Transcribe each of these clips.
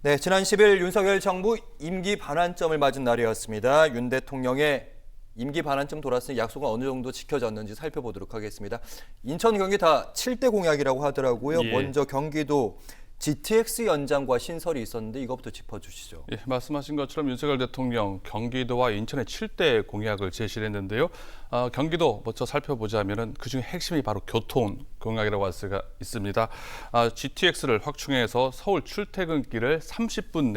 네, 지난 10일 윤석열 정부 임기 반환점을 맞은 날이었습니다. 윤 대통령의 임기 반환점 돌았으니 약속은 어느 정도 지켜졌는지 살펴보도록 하겠습니다. 인천, 경기 다 7대 공약이라고 하더라고요. 예. 먼저 경기도 GTX 연장과 신설이 있었는데 이것부터 짚어주시죠. 예, 말씀하신 것처럼 윤석열 대통령 경기도와 인천의 7대 공약을 제시를 했는데요. 경기도 먼저 살펴보자면은 그중에 핵심이 바로 교통 공약이라고 할 수가 있습니다. GTX를 확충해서 서울 출퇴근길을 30분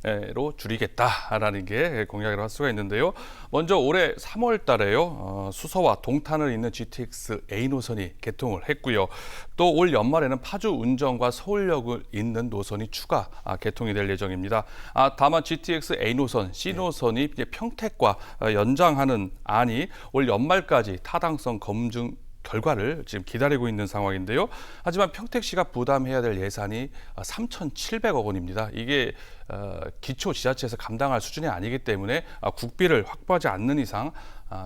내로 줄이겠다라는 게 공약이라고 할 수가 있는데요. 먼저 올해 3월 달에요. 수서와 동탄을 잇는 GTX A 노선이 개통을 했고요. 또 올 연말에는 파주 운정과 서울역을 잇는 노선이 추가 개통이 될 예정입니다. 다만 GTX A 노선, C 노선이 이제 평택과 연장하는 안이 올 연말까지 타당성 검증 결과를 지금 기다리고 있는 상황인데요. 하지만 평택시가 부담해야 될 예산이 3,700억 원입니다. 이게 기초 지자체에서 감당할 수준이 아니기 때문에 국비를 확보하지 않는 이상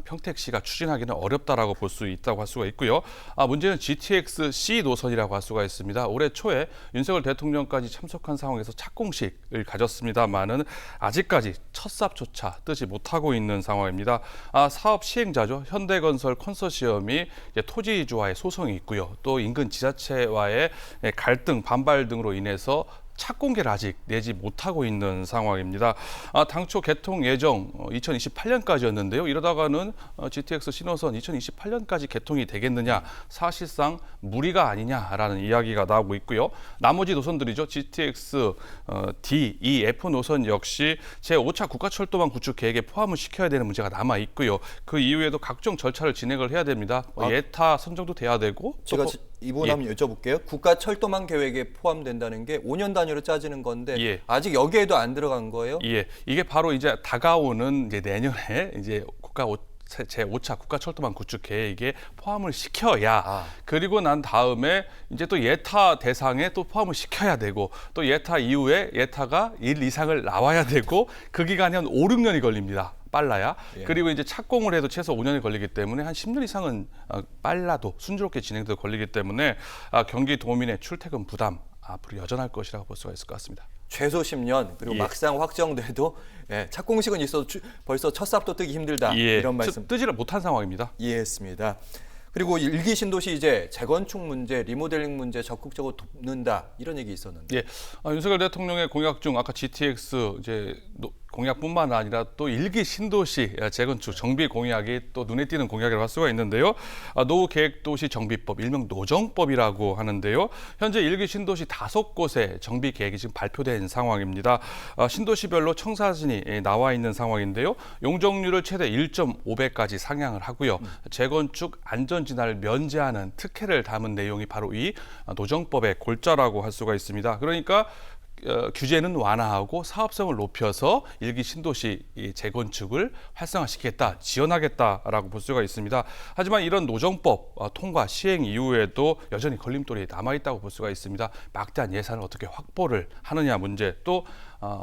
평택시가 추진하기는 어렵다라고 볼 수 있다고 할 수가 있고요. 문제는 GTX C 노선이라고 할 수가 있습니다. 올해 초에 윤석열 대통령까지 참석한 상황에서 착공식을 가졌습니다만은 아직까지 첫 삽조차 뜨지 못하고 있는 상황입니다. 사업 시행자죠. 현대건설 컨소시엄이 이제 토지주와의 소송이 있고요. 또 인근 지자체와의 갈등, 반발 등으로 인해서 착공계를 아직 내지 못하고 있는 상황입니다. 당초 개통 예정 2028년까지였는데요. 이러다가는 GTX 신호선 2028년까지 개통이 되겠느냐, 사실상 무리가 아니냐라는 이야기가 나오고 있고요. 나머지 노선들이죠. GTX D, E, F 노선 역시 제5차 국가철도망 구축 계획에 포함을 시켜야 되는 문제가 남아 있고요. 그 이후에도 각종 절차를 진행을 해야 됩니다. 예타 선정도 돼야 되고. 제가 이 부분 한번 여쭤볼게요. 국가 철도망 계획에 포함된다는 게 5년 단위로 짜지는 건데 예. 아직 여기에도 안 들어간 거예요? 예, 이게 바로 이제 다가오는 이제 내년에 이제 제5차 국가철도망 구축 계획에 포함을 시켜야 그리고 난 다음에 이제 또 예타 대상에 또 포함을 시켜야 되고 또 예타 이후에 예타가 1 이상을 나와야 되고 그 기간이 한 5, 6년이 걸립니다. 빨라야. 예. 그리고 이제 착공을 해도 최소 5년이 걸리기 때문에 한 10년 이상은 빨라도 순조롭게 진행도 걸리기 때문에 경기도민의 출퇴근 부담 앞으로 여전할 것이라고 볼 수가 있을 것 같습니다. 최소 10년 그리고 예. 막상 확정돼도 착공식은 있어도 벌써 첫 삽도 뜨기 힘들다 이런 말씀 뜨지를 못한 상황입니다. 이해했습니다. 그리고 일기 신도시 이제 재건축 문제, 리모델링 문제 적극적으로 돕는다 이런 얘기 있었는데. 예, 윤석열 대통령의 공약 중 아까 GTX 이제 공약뿐만 아니라 또 일기 신도시 재건축 정비 공약이 또 눈에 띄는 공약이라고 할 수가 있는데요. 노후계획도시 정비법, 일명 노정법이라고 하는데요. 현재 일기 신도시 5곳의 정비 계획이 지금 발표된 상황입니다. 신도시별로 청사진이 나와 있는 상황인데요. 용적률을 최대 1.5배까지 상향을 하고요. 재건축 안전진화를 면제하는 특혜를 담은 내용이 바로 이 노정법의 골자라고 할 수가 있습니다. 그러니까 규제는 완화하고 사업성을 높여서 일기 신도시 재건축을 활성화시키겠다, 지원하겠다라고 볼 수가 있습니다. 하지만 이런 노정법 통과 시행 이후에도 여전히 걸림돌이 남아있다고 볼 수가 있습니다. 막대한 예산을 어떻게 확보를 하느냐 문제, 또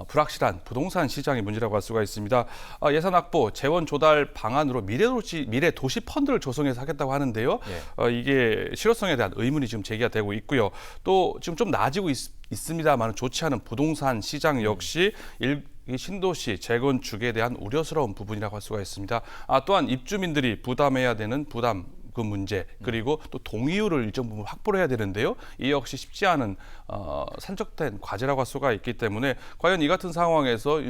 불확실한 부동산 시장의 문제라고 할 수가 있습니다. 예산 확보, 재원 조달 방안으로 미래 도시 펀드를 조성해서 하겠다고 하는데요. 이게 실효성에 대한 의문이 지금 제기가 되고 있고요. 또 지금 좀 나아지고 있습니다만 좋지 않은 부동산 시장 역시 이 신도시 재건축에 대한 우려스러운 부분이라고 할 수가 있습니다. 또한 입주민들이 부담해야 되는 부담 그 문제, 그리고 또 동의율을 일정 부분 확보를 해야 되는데요. 이 역시 쉽지 않은 산적된 과제라고 할 수가 있기 때문에 과연 이 같은 상황에서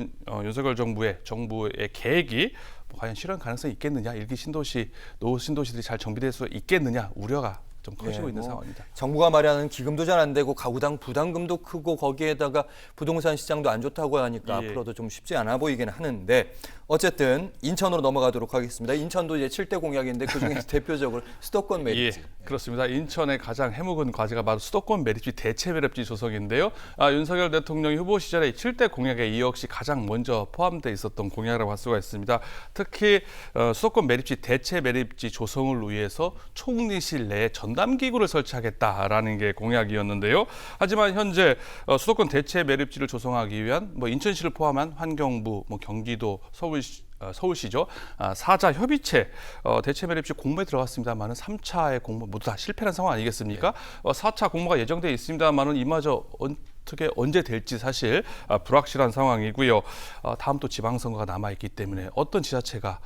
윤석열 정부의 계획이 과연 실현 가능성이 있겠느냐, 일기 신도시, 노후 신도시들이 잘 정비될 수 있겠느냐 우려가 좀 커지고 있는 상황입니다. 정부가 마련하는 기금도 잘 안 되고 가구당 부담금도 크고 거기에다가 부동산 시장도 안 좋다고 하니까 앞으로도 좀 쉽지 않아 보이기는 하는데 어쨌든 인천으로 넘어가도록 하겠습니다. 인천도 이제 7대 공약인데 그중에 대표적으로 수도권 매립지. 예, 그렇습니다. 인천의 가장 해묵은 과제가 바로 수도권 매립지 대체 매립지 조성인데요. 윤석열 대통령이 후보 시절에 7대 공약에 이 역시 가장 먼저 포함되어 있었던 공약이라고 할 수가 있습니다. 특히 수도권 매립지 대체 매립지 조성을 위해서 총리실 내에 전담기구를 설치하겠다라는 게 공약이었는데요. 하지만 현재 수도권 대체 매립지를 조성하기 위한 인천시를 포함한 환경부, 경기도, 서울시죠. 4자 협의체 대체 매립지 공모에 들어갔습니다만은 3차의 공모 모두 다 실패한 상황 아니겠습니까? 4차 공모가 예정돼 있습니다만은 이마저 어떻게 언제 될지 사실 불확실한 상황이고요. 다음 또 지방선거가 남아있기 때문에 어떤 지자체가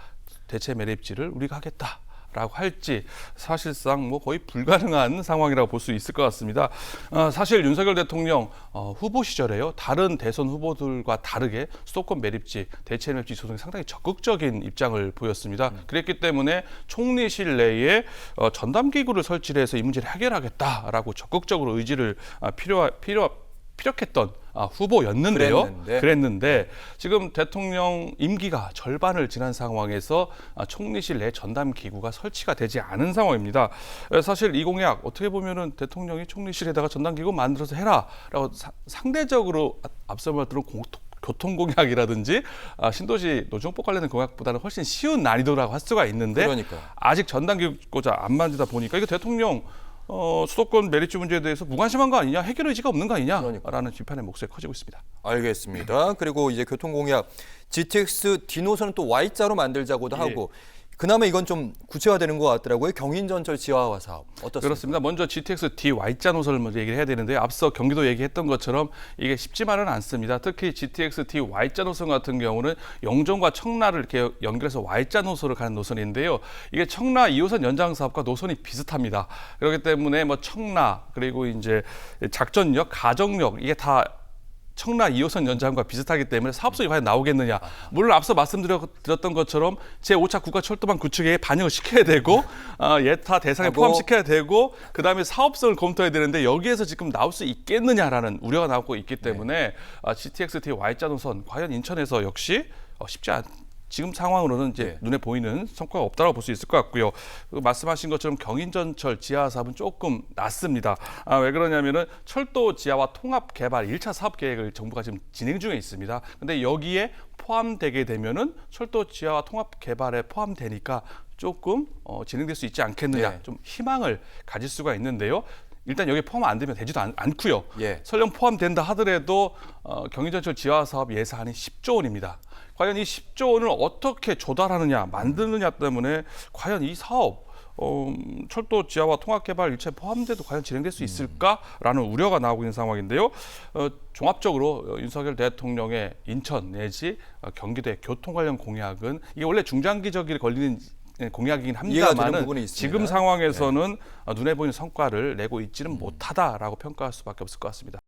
대체 매립지를 우리가 하겠다라고 할지 사실상 뭐 거의 불가능한 상황이라고 볼 수 있을 것 같습니다. 사실 윤석열 대통령 후보 시절에요. 다른 대선 후보들과 다르게 수도권 매립지, 대체 매립지 조성에 상당히 적극적인 입장을 보였습니다. 그랬기 때문에 총리실 내에 전담기구를 설치를 해서 이 문제를 해결하겠다라고 적극적으로 의지를 피력했던 후보였는데요. 그랬는데 지금 대통령 임기가 절반을 지난 상황에서 총리실 내 전담 기구가 설치가 되지 않은 상황입니다. 사실 이 공약 어떻게 보면은 대통령이 총리실에다가 전담 기구 만들어서 해라라고 상대적으로 앞서 말했던 교통 공약이라든지 신도시 노정법 관련된 공약보다는 훨씬 쉬운 난이도라고 할 수가 있는데 아직 전담 기구자 안 만들다 보니까 이거 대통령 수도권 매립지 문제에 대해서 무관심한 거 아니냐, 해결 의지가 없는 거 아니냐라는 비판의 목소리가 커지고 있습니다. 알겠습니다. 그리고 이제 교통공약 GTX D노선은 또 Y자로 만들자고도 하고 그나마 이건 좀 구체화되는 것 같더라고요. 경인전철 지하화 사업 어떻습니까? 그렇습니다. 먼저 GTX D Y자 노선을 먼저 얘기를 해야 되는데 앞서 경기도 얘기했던 것처럼 이게 쉽지만은 않습니다. 특히 GTX D Y자 노선 같은 경우는 영종과 청라를 이렇게 연결해서 Y자 노선을 가는 노선인데요. 이게 청라 2호선 연장 사업과 노선이 비슷합니다. 그렇기 때문에 뭐 청라 그리고 이제 작전역, 가정역 이게 다 청라 2호선 연장과 비슷하기 때문에 사업성이 과연 나오겠느냐. 물론 앞서 말씀드렸던 것처럼 제5차 국가철도망 구축에 반영을 시켜야 되고 예타 대상에 포함시켜야 되고 그다음에 사업성을 검토해야 되는데 여기에서 지금 나올 수 있겠느냐라는 우려가 나오고 있기 때문에 GTX-T Y자 노선 과연 인천에서 역시 쉽지 않 지금 상황으로는 이제 눈에 보이는 성과가 없다고 볼 수 있을 것 같고요. 말씀하신 것처럼 경인전철 지하 사업은 조금 낮습니다. 왜 그러냐면은 철도 지하화 통합 개발 1차 사업 계획을 정부가 지금 진행 중에 있습니다. 근데 여기에 포함되게 되면은 철도 지하화 통합 개발에 포함되니까 조금 진행될 수 있지 않겠느냐. 좀 희망을 가질 수가 있는데요. 일단 여기 포함 안 되면 되지도 않고요. 설령 포함된다 하더라도 경인전철 지하화 사업 예산이 10조 원입니다. 과연 이 10조 원을 어떻게 조달하느냐, 만드느냐 때문에 과연 이 사업 철도 지하화 통합개발 일체 포함돼도 과연 진행될 수 있을까라는 우려가 나오고 있는 상황인데요. 종합적으로 윤석열 대통령의 인천 내지 경기도의 교통 관련 공약은 이게 원래 중장기적으로 걸리는 공약이긴 합니다만 지금 상황에서는 눈에 보이는 성과를 내고 있지는 못하다라고 평가할 수밖에 없을 것 같습니다.